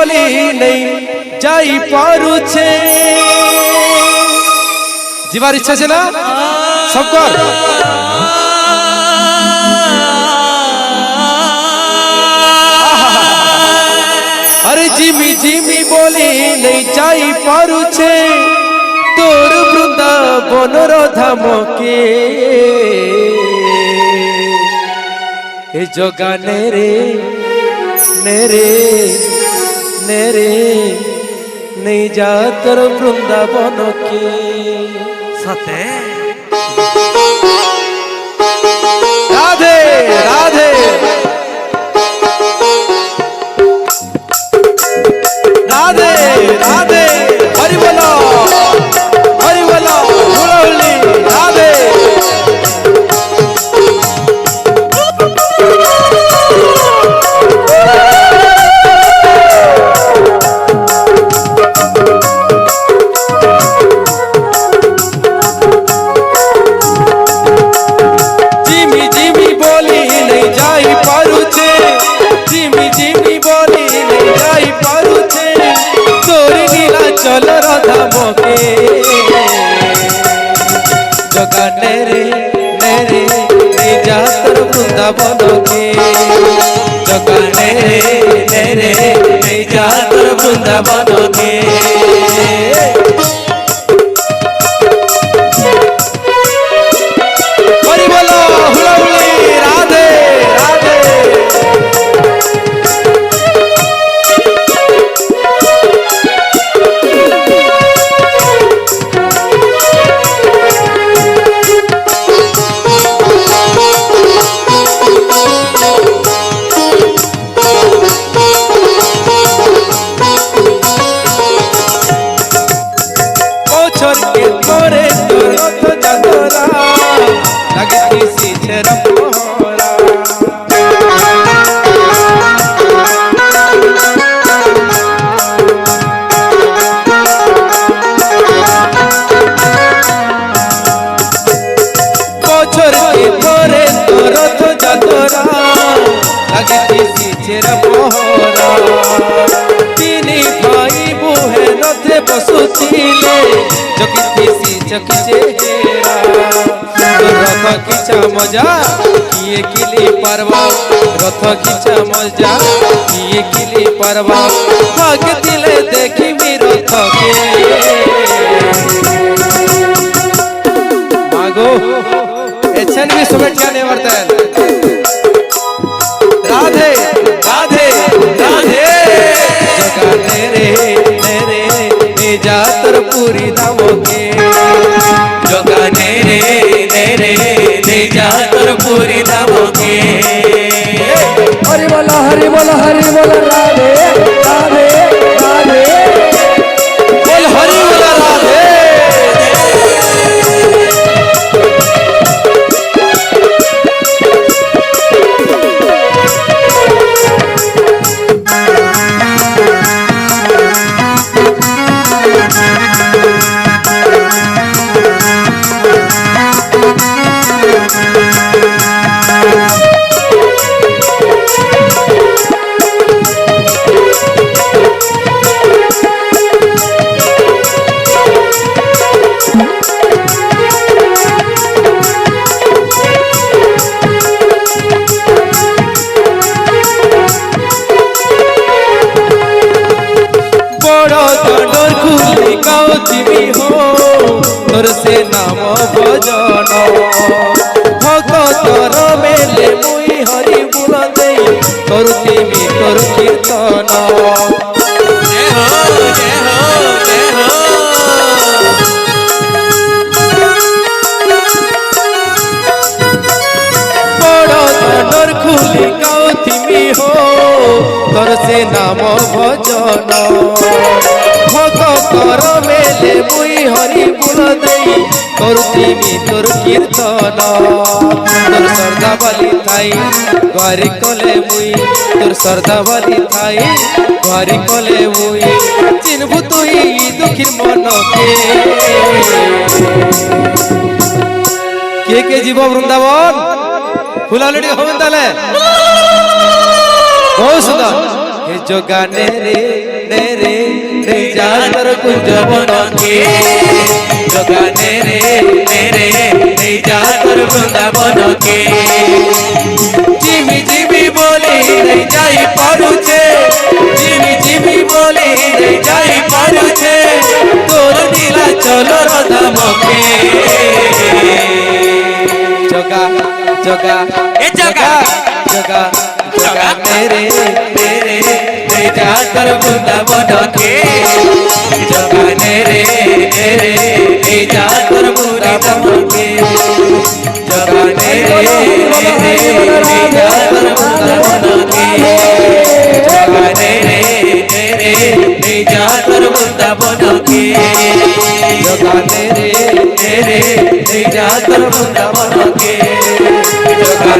बोली नहीं जाई पारू छे जीवार इच्छा छे ना सब कर अरे जिमी जिमी बोली नहीं जाई पारू छे तोर वृंदावन धाम के ए जोगा नेरे नेरे नेरे नहीं जा तोर वृंदावन के सते राधे राधे राधे राधे हरि बोलो हुलहुली राधे जिमी जिमी बोली नहीं जाई पारू छे जिमी जिमी बोली नहीं जाई पारू छे तोरी नीला चल राधा मोके जोगा नेरे नेरे नहीं जा तोर वृंदावन के जोगा नेरे नेरे नहीं जा तोर वृंदावन के हरि बोलो हुलहुली राधे राधे के तोरे रथ जगरा लगे किसी छेरा मोहरा पोछर के तोरे रथ जगरा लगे किसी छेरा मोहरा तीनी भाई बुहे रथे बसुतीले चकी चेहरा रथ खींचा मजा किए किली परवा रथ खींचा मजा किए किली परवा भाग दिले देखी मी रथ के मागो एचन भी समेट क्या नहीं वर्ता है राधे राधे राधे जगा तेरे तेरे जा तर पूरी दामो के जोगा नेरे नेरे ने जा तोर पूरी दामो के हरि बोलो राधे राधे राधे बोल हरि बोलो राधे जिमी हो तोर से नाम भजन भगतर मेले मुई हरि बोल दे करुतिमी तोर कीर्तन जय हो जय हो जय हो बड़ धनर खुली गाउतिमी हो तोर से नाम भजन भगतर मेले मुई हरि बोल दे करुतिमी तोर कीर्तन तोर श्रद्धा बाली थाई द्वारी कले मुई तोर श्रद्धा बाली थाई द्वारी कले मुई चिन्हबु तुई दुखी मन के जीव वृंदावन फुलावली हमें बहुत सुंदर जोगा नेरे নে রে নেই যা তোর কুঞ্জ বনকে জগা নে রে নেই যা তোর বৃন্দাবনকে জিমি জিমি বলি নেই যাই পারুছে জিমি জিমি বলি নেই যাই পারুছে তোর নীলা চলো রাধামকে জগা জগা এ জগা জগা জগা মেরে নে যা তোর বৃন্দাবনকে জগা নে যা তোর বৃন্দাবনকে জগা নে যা তোর বৃন্দাবনকে জগা নে যা তোর বৃন্দাবনকে জগা নে যা তোর বৃন্দাবনকে জগা